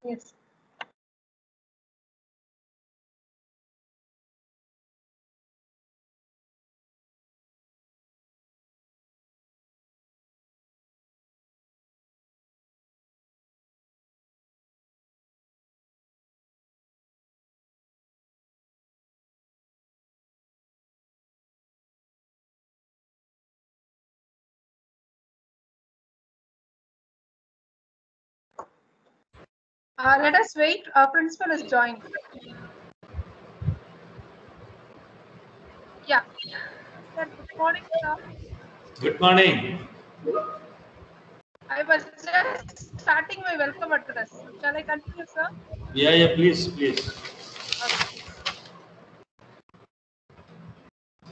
Yes. Let us wait. Our principal is joining. Yeah. Sir, good morning, sir. Good morning. I was just starting my welcome address. Shall I continue, sir? Yeah, please, please. Okay.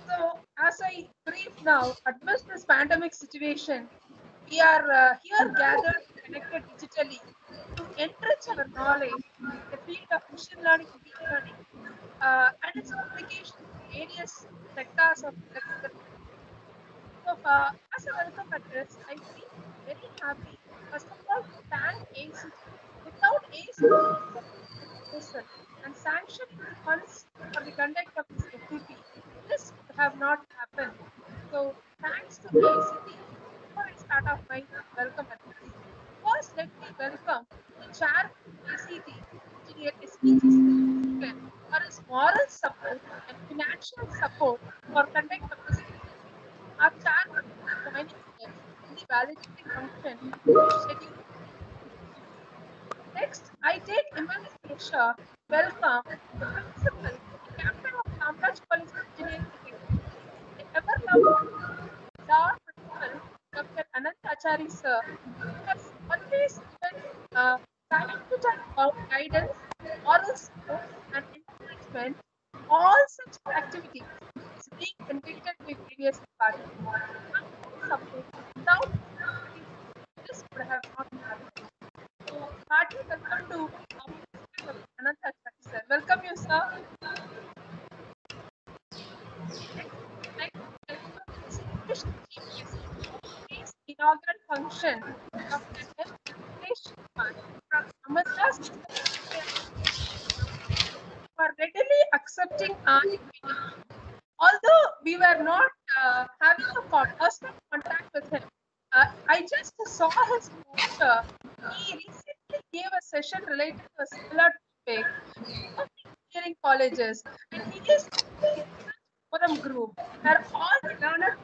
So, as I brief now, amidst this pandemic situation, we are here gathered, connected digitally to enrich our knowledge in the field of machine learning and deep learning and its application in various sectors of electrical. So, as a welcome address, I feel very happy. First of all, to thank ACT. Without ACT proposal and sanctioning funds for the conduct of this FPP, this would have not happened. So, thanks to ACT. Before I start off my welcome address, first let me welcome the chairman of ACT, Engineer SPG for his moral support and financial support for conduct of this our chairman is joining us in the validating function schedule. Next, I take immense pleasure welcome the principal, the captain of Kamraj College of Engineering and Technology, the ever-loving our principal, Dr. Anant Achari sir, who has always given time to time guidance, moral support, and encouragement. All such activities is being conducted by various departments. Support without activities, this would have not happened. So, hearty welcome to our Principal Dr. Anant Achari sir. Welcome you, sir. Next, I welcome the distinguished chief guest of today's inaugural function, Dr. M. Venkatesh Kumar from Amardas for readily accepting our invitation. Although we were not having a personal contact with him, I just saw his poster. He recently gave a session related to a similar topic of engineering colleges, and he is in the forum group where all the learned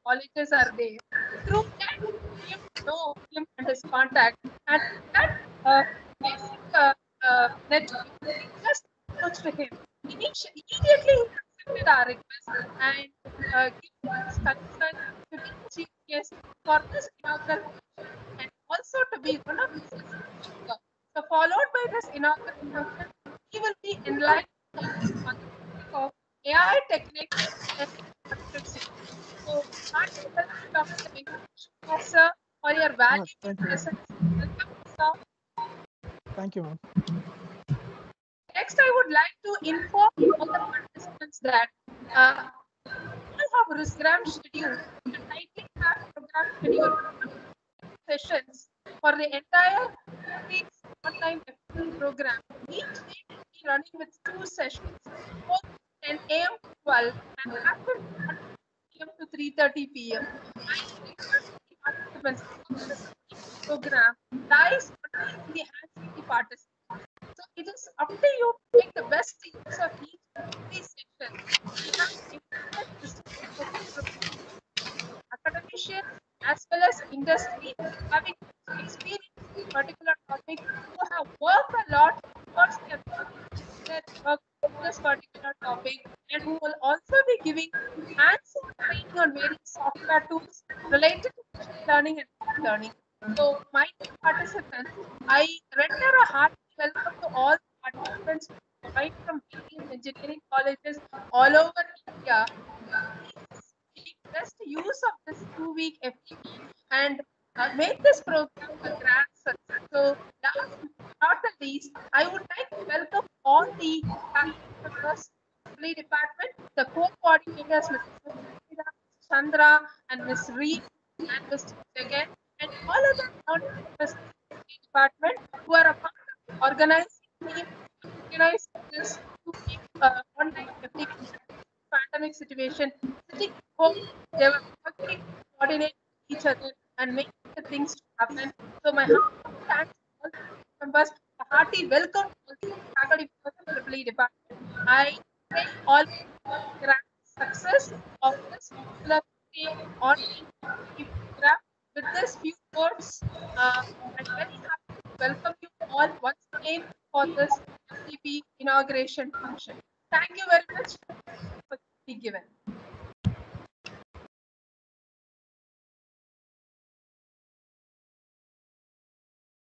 colleges are there. Through that, we came to know him and his contact, and that basic network, we just approached him. Immediately, he accepted our request and gave his consent to be the chief guest for this inaugural function and also to be one of the speakers. So, followed by this inaugural function, he will be enlightened on the topic of AI techniques and architecture. So, hearty welcome, Dr. Venkatesh Kumar, sir, for your valuable Thank you, ma'am. presence. Welcome, sir. Thank you, ma'am. Next, I would like to inform all the participants that all have program schedule, the tightly packed program schedule sessions for the entire week's online program. Each week will be running with 2 sessions, both 10 a.m. to 12 and after 1 p.m. to 3:30 p.m. I request the participants because this program lies only in the hands of the participants. So it is up to you to make the best use of each of these sessions. We have invited distinguished academicians as well as industry having experience in particular topic who have worked a lot towards their work in this particular topic and who will also be giving hands-on training on various software tools related to machine learning and deep learning. So, my dear participants, I render a hearty welcome to all participants right from various engineering colleges all over India. Please make best use of this 2 week FTP and make this program a grand success. So, last but not the least, I would like to welcome all the faculty members, the department, the co-coordinators, Mr. Chandra and Ms. Reed and Mr. Jagan, and all other non-members of the department who are a part organizing team organize this to keep online application pandemic situation. Sitting home, they were working to coordinate each other and make the things to happen. So my hearty thanks to all the members, a hearty welcome to all the faculty members of Triple E department. I pray all grand success of this particular online program. With this few words, I'm very happy to welcome you all once again for this FTP inauguration function. Thank you very much for being given.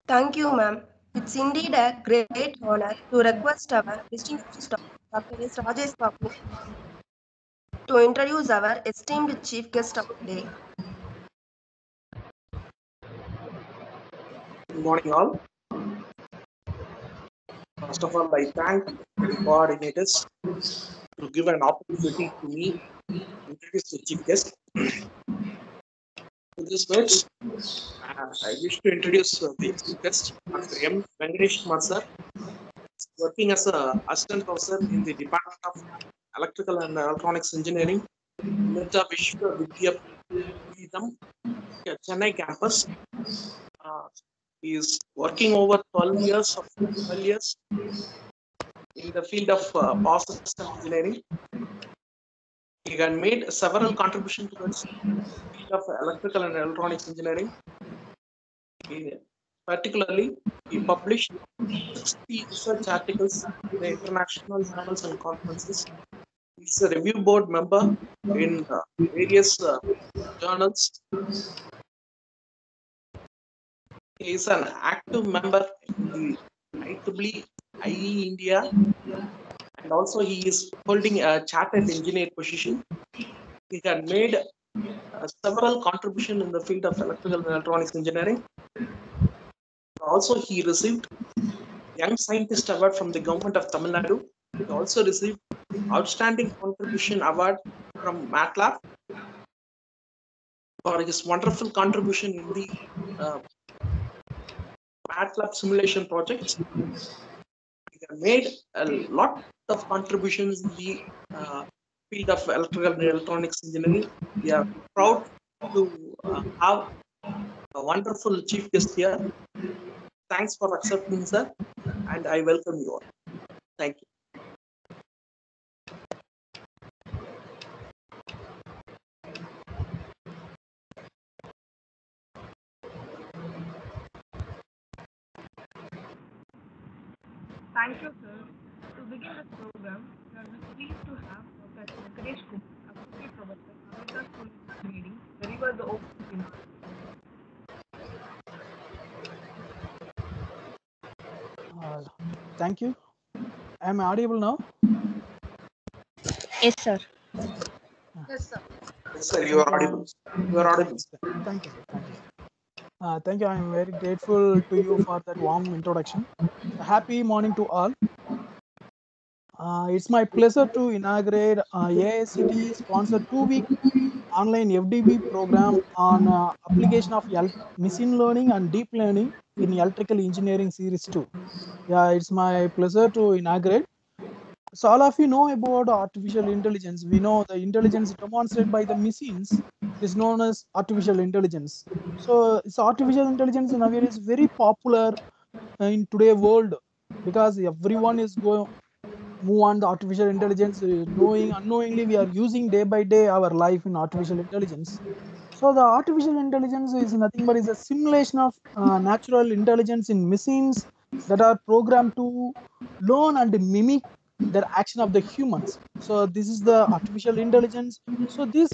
Thank you, ma'am. It's indeed a great honor to request our distinguished Dr. S. Rajesh Babu to introduce our esteemed chief guest of the day. Good morning, all. First of all, I thank the coordinators to give an opportunity to me to introduce the chief guest. With these words, I wish to introduce the chief guest, Dr. M. Venkatesh Kumar sir, working as an assistant professor in the Department of Electrical and Electronics Engineering, Amrita Vishwa Vidyapeetham, Chennai campus. He is working over 12 years in the field of power system engineering. He had made several contributions towards the field of electrical and electronics engineering. Particularly, he published 60 research articles in the international journals and conferences. He is a review board member in various journals. He is an active member in the IEEE India, and also he is holding a chartered engineer position. He had made several contributions in the field of electrical and electronics engineering. Also, he received Young Scientist Award from the government of Tamil Nadu. He also received Outstanding Contribution Award from MATLAB for his wonderful contribution in the MATLAB simulation projects. He has made a lot of contributions in the field of electrical and electronics engineering. We are proud to have a wonderful chief guest here. Thanks for accepting, sir, and I welcome you all. Thank you. Thank you, sir. To begin this program, we are pleased to have Dr. Venkatesh Kumar, Associate Professor, Amrita School of Engineering, deliver the opening remarks. Thank you. Am I audible now? Yes, sir. Yes, sir. Yes, sir, you are audible. You are audible. Thank you, sir. Thank you. Thank you. I am very grateful to you for that warm introduction. Happy morning to all. It's my pleasure to inaugurate AICTE sponsored 2-week online FDB program on application of machine learning and deep learning in electrical engineering series 2. Yeah, it's my pleasure to inaugurate. So all of you know about artificial intelligence. We know the intelligence demonstrated by the machines is known as artificial intelligence. So it's artificial intelligence in a way is very popular in today's world because everyone is going move on the artificial intelligence. Knowing unknowingly we are using day by day our life in artificial intelligence. So the artificial intelligence is nothing but is a simulation of natural intelligence in machines that are programmed to learn and mimic the action of the humans. So this is the artificial intelligence. So this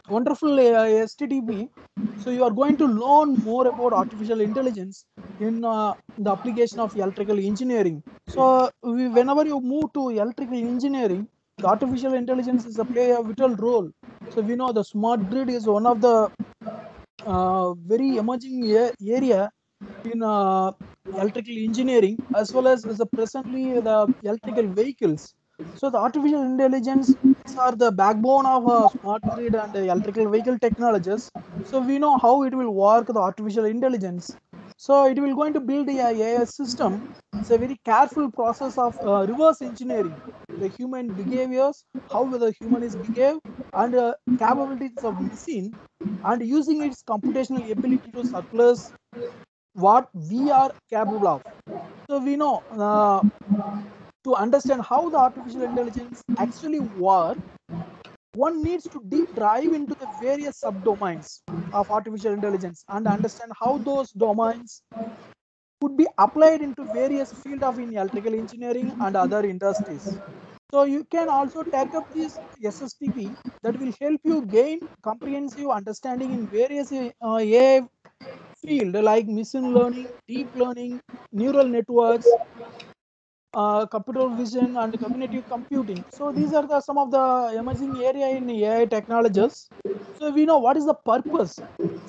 wonderful STTP. So you are going to learn more about artificial intelligence in the application of electrical engineering. So whenever you move to electrical engineering, the artificial intelligence is a play a vital role. So we know the smart grid is one of the very emerging area in electrical engineering, as well as presently the electrical vehicles. So the artificial intelligence are the backbone of smart grid and electrical vehicle technologies. So we know how it will work the artificial intelligence. So it will going to build a AI system. It's a very careful process of reverse engineering the human behaviors, how the human is behave, and capabilities of machine, and using its computational ability to surplus what we are capable of. So we know to understand how the artificial intelligence actually work, one needs to deep dive into the various subdomains of artificial intelligence and understand how those domains could be applied into various fields of in electrical engineering and other industries. So you can also take up this SSTP that will help you gain comprehensive understanding in various AI field like machine learning, deep learning, neural networks, computer vision, and cognitive computing. So these are some of the emerging area in AI technologies. So we know what is the purpose.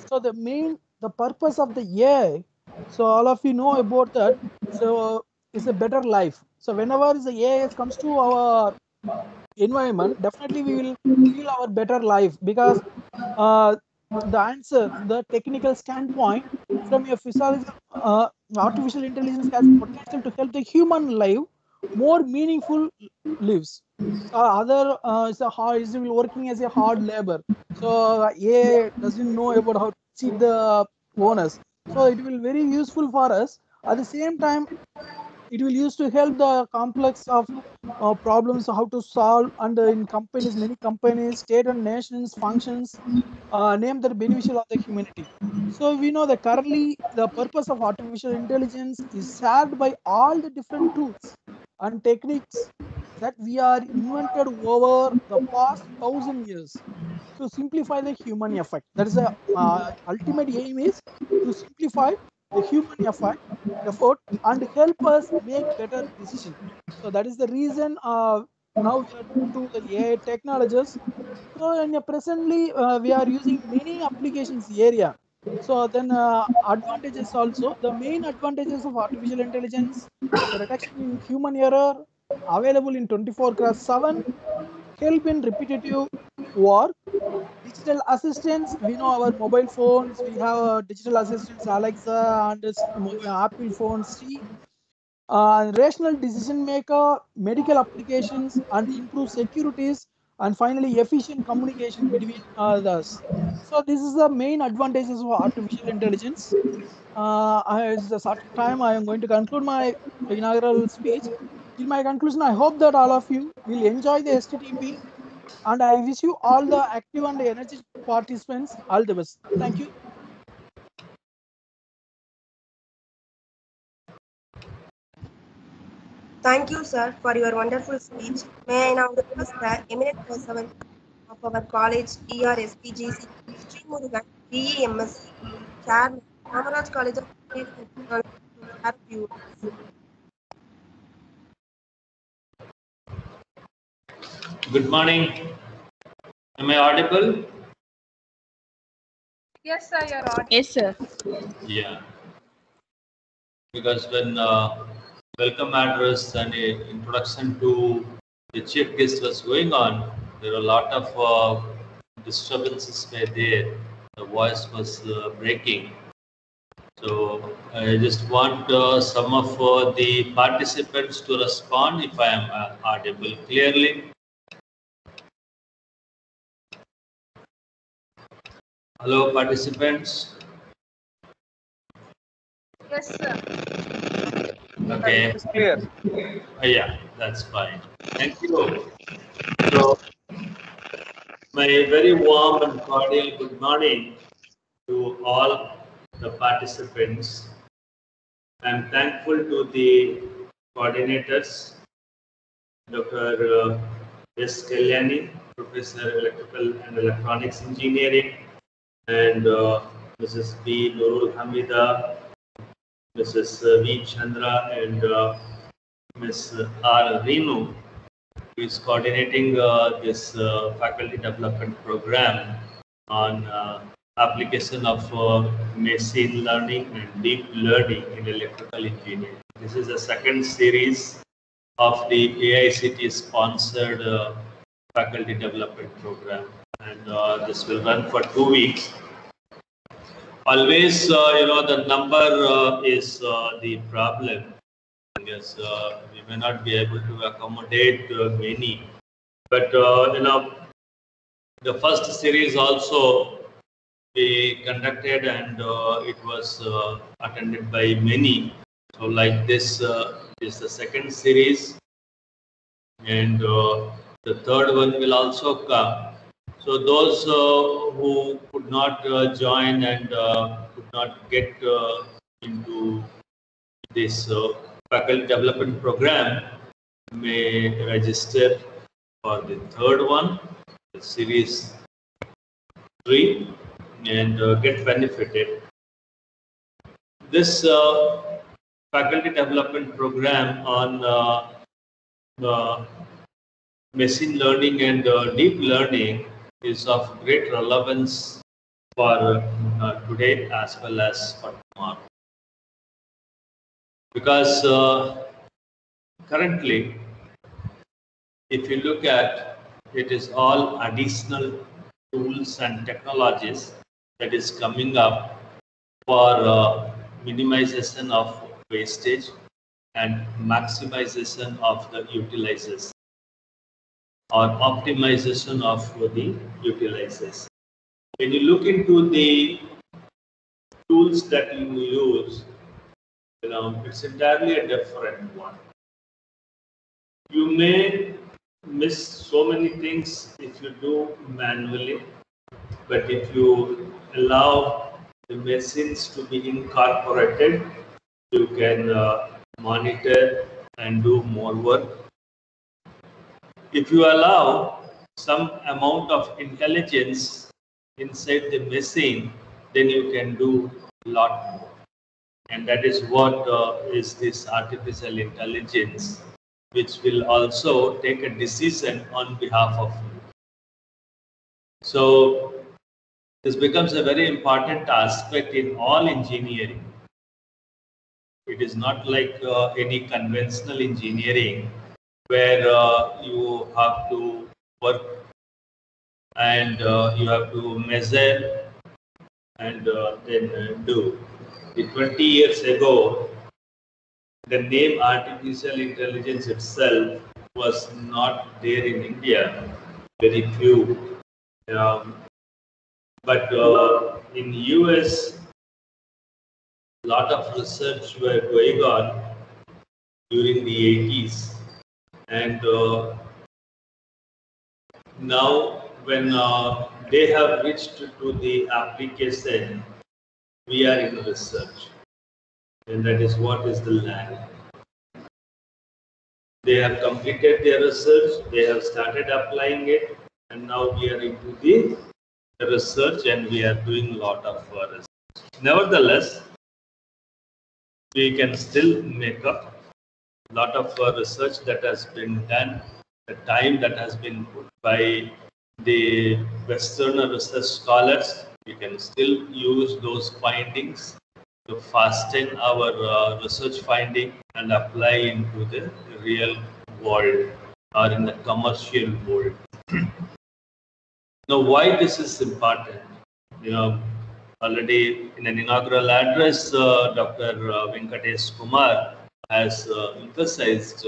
So the purpose of the AI. So all of you know about that. So it's a better life. So whenever the AI comes to our environment, definitely we will feel our better life because uh, the answer, the technical standpoint from your physiological, artificial intelligence has potential to help the human life more meaningful lives. So other is a hard is working as a hard labor. So AI doesn't know about how to cheat the owners. So it will very useful for us. At the same time, it will use to help the complex of problems how to solve, and in companies, many companies, state and nations functions name that beneficial of the humanity. So we know that currently the purpose of artificial intelligence is shared by all the different tools and techniques that we are invented over the past 1,000 years to simplify the human effect. That is the ultimate aim is to simplify the human effort and help us make better decisions. So that is the reason now we are into the AI technologies. So in presently we are using many applications area. So then advantages also, the main advantages of artificial intelligence, the reduction in human error, available in 24/7, help in repetitive work, digital assistants. We know our mobile phones, we have digital assistants Alexa and Apple phones, see, rational decision maker, medical applications, and improve securities, and finally efficient communication between others. So this is the main advantages of artificial intelligence. It's a certain time I am going to conclude my inaugural speech. In my conclusion, I hope that all of you will enjoy the STTP, and I wish you all the active and energetic participants all the best. Thank you. Thank you, sir, for your wonderful speech. May I now request the eminent person of our college, ERSPGC, Sri Murugan, BEMS, Chairman, Kamaraj College of Engineering and Technology, to share a few words. Good morning. Am I audible? Yes, sir, you're audible. Yes, sir. Yeah. Because when welcome address and introduction to the chief guest was going on, there were a lot of disturbances were there. The voice was breaking. So I just want some of the participants to respond if I am audible clearly. Hello, participants. Yes, sir. Okay. It's clear. Yeah, that's fine. Thank you. So, my very warm and cordial good morning to all the participants. I'm thankful to the coordinators, Dr. S. Kalyani, Professor Electrical and Electronics Engineering, and Mrs. B. Nurul Hamida, Mrs. V. Chandra, and Ms. R. Renu, who is coordinating this faculty development program on application of machine learning and deep learning in electrical engineering. This is the second series of the AICT sponsored faculty development program, and this will run for 2 weeks. Always, the number is the problem. Yes, we may not be able to accommodate many, but the first series also we conducted, and it was attended by many. So, like this is the second series, and the third one will also come. So, those who could not join and could not get into this faculty development program may register for the third one, the series 3, and get benefited. This faculty development program on machine learning and deep learning is of great relevance for today as well as for tomorrow. Because currently, if you look at it, is all additional tools and technologies that is coming up for minimization of wastage and maximization of the utilization or optimization of the utilization. When you look into the tools that you use, it's entirely a different one. You may miss so many things if you do manually, but if you allow the machines to be incorporated, you can monitor and do more work. If you allow some amount of intelligence inside the machine, then you can do a lot more. And that is what is this artificial intelligence, which will also take a decision on behalf of you. So this becomes a very important aspect in all engineering. It is not like any conventional engineering where you have to work and you have to measure and then do. 20 years ago, the name artificial intelligence itself was not there in India, very few. But in US, a lot of research were going on during the 80s, and now when they have reached to the application, we are in research, and that is what is the lag. They have completed their research, they have started applying it, and now we are into the research and we are doing a lot of research. Nevertheless, we can still make up a lot of research that has been done, the time that has been put by the Western research scholars. We can still use those findings to fasten our research finding and apply into the real world or in the commercial world. Now, why this is important? Already in an inaugural address, Dr. Venkatesh Kumar has emphasized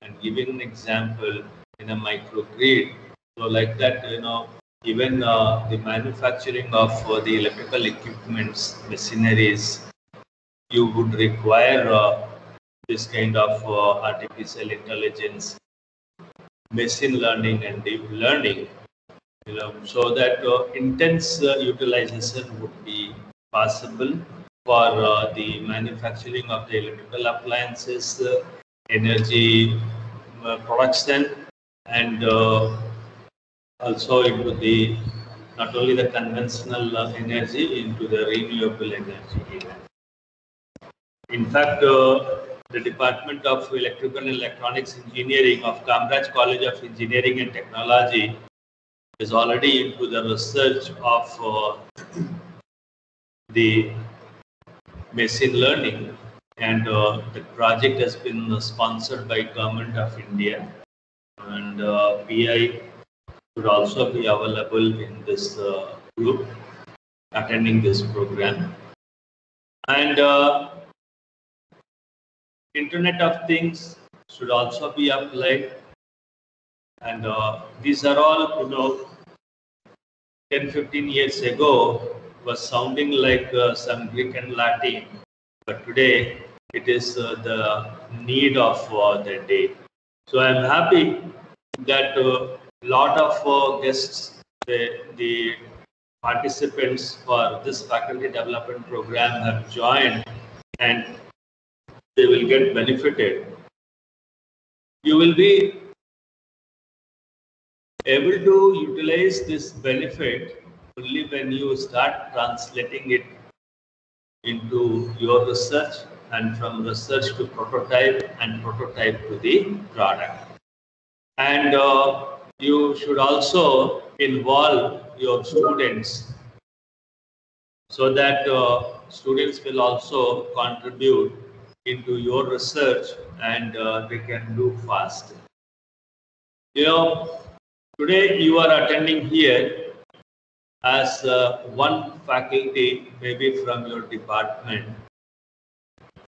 and given an example in a microgrid. So, like that, even the manufacturing of the electrical equipments, machineries, you would require this kind of artificial intelligence, machine learning, and deep learning. So that intense utilization would be possible for the manufacturing of the electrical appliances, energy production, and also into the not only the conventional energy, into the renewable energy even. In fact, the Department of Electrical and Electronics Engineering of Kamraj College of Engineering and Technology is already into the research of the machine learning, and the project has been sponsored by Government of India, and PI would also be available in this group attending this program. And Internet of Things should also be applied. And these are all, 10-15 years ago was sounding like some Greek and Latin, but today it is the need of the day. So I'm happy that a lot of guests, the participants for this faculty development program have joined, and they will get benefited. You will be able to utilize this benefit only when you start translating it into your research, and from research to prototype, and prototype to the product. And you should also involve your students so that students will also contribute into your research, and they can do fast. Today you are attending here as one faculty, maybe from your department.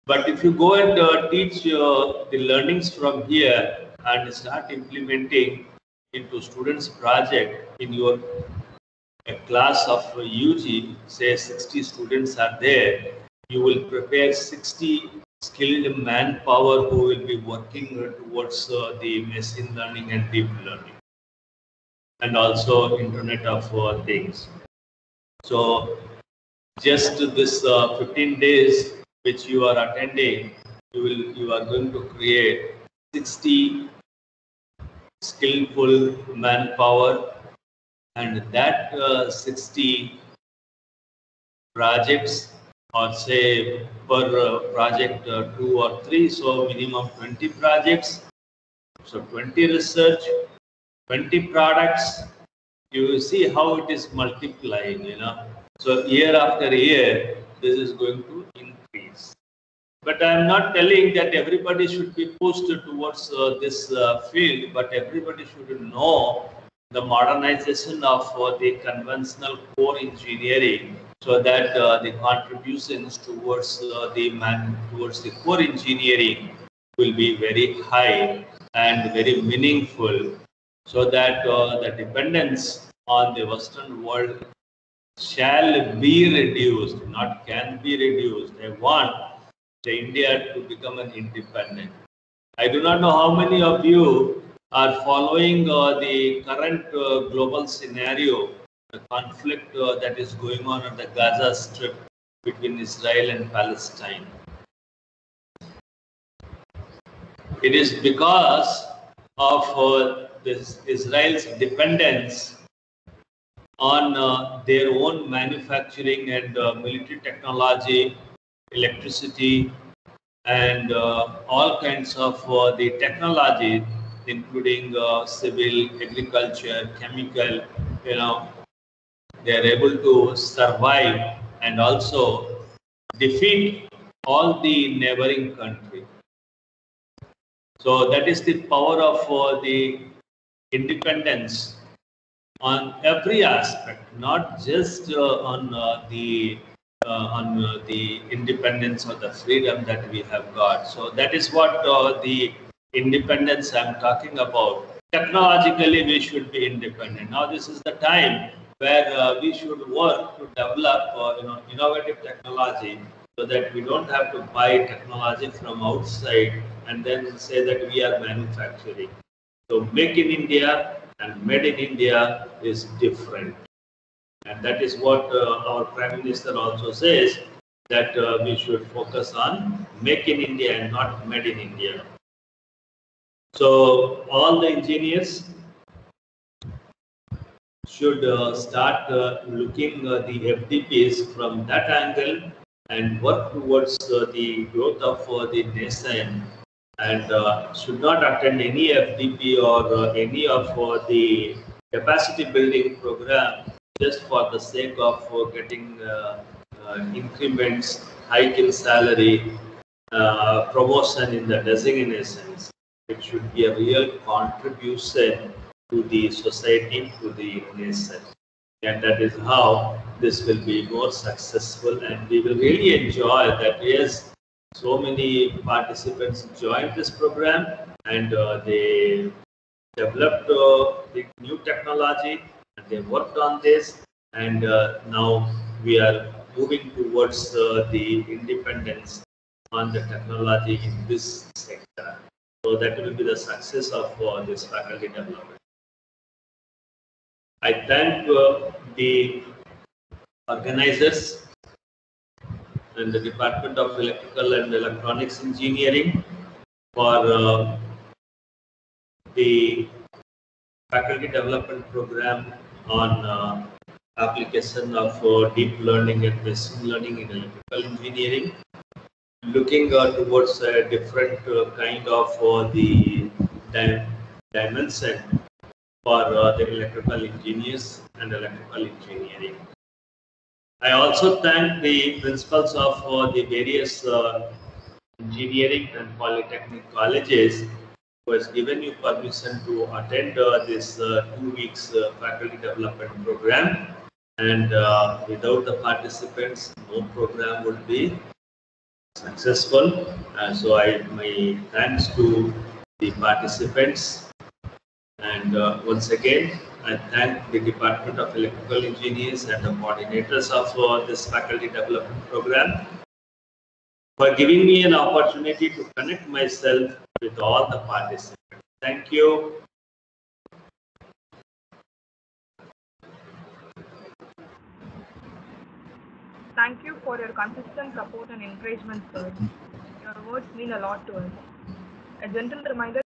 But if you go and teach the learnings from here and start implementing into students' project in your class of UG, say 60 students are there, you will prepare 60 skilled manpower who will be working towards the machine learning and deep learning, and also Internet of Things. So just this 15 days which you are attending, you are going to create 60 skillful manpower, and that 60 projects, or say per project 2 or 3, so minimum 20 projects, so 20 research, 20 products. You see how it is multiplying, So year after year, this is going to increase. But I am not telling that everybody should be pushed towards this field, but everybody should know the modernization of the conventional core engineering, so that the contributions towards the core engineering will be very high and very meaningful, so that the dependence on the Western world shall be reduced, not can be reduced. I want the India to become an independent. I do not know how many of you are following the current global scenario, the conflict that is going on the Gaza Strip between Israel and Palestine. It is because of this Israel's dependence on their own manufacturing and military technology, electricity, and all kinds of the technology, including civil, agriculture, chemical. They are able to survive and also defeat all the neighboring country. So that is the power of the independence on every aspect, not just on the independence or the freedom that we have got. So that is what the independence I'm talking about. Technologically, we should be independent. Now, this is the time where we should work to develop innovative technology, so that we don't have to buy technology from outside and then say that we are manufacturing. So make in India and made in India is different. And that is what our Prime Minister also says, that we should focus on make in India and not made in India. So all the engineers should start looking the FDPs from that angle and work towards the growth of the nation, and should not attend any FDP or any of the capacity building program just for the sake of getting increments, hike in salary, promotion in the designations. It should be a real contribution to the society, to the nation. And that is how this will be more successful, and we will really enjoy that. Yes, so many participants joined this program, and they developed the new technology, and they worked on this, and now we are moving towards the independence on the technology in this sector. So that will be the success of this faculty development. I thank the organizers and the Department of Electrical and Electronics Engineering for the faculty development program on application of deep learning and machine learning in electrical engineering, looking towards a different kind of the dimension for the electrical engineers and electrical engineering. I also thank the principals of the various engineering and polytechnic colleges who has given you permission to attend this 2 weeks faculty development program, and without the participants no program would be successful. So my thanks to the participants, and once again I thank the Department of Electrical Engineers and the coordinators of this faculty development program for giving me an opportunity to connect myself with all the participants. Thank you. Thank you for your consistent support and encouragement, sir. Your words mean a lot to us. A gentle reminder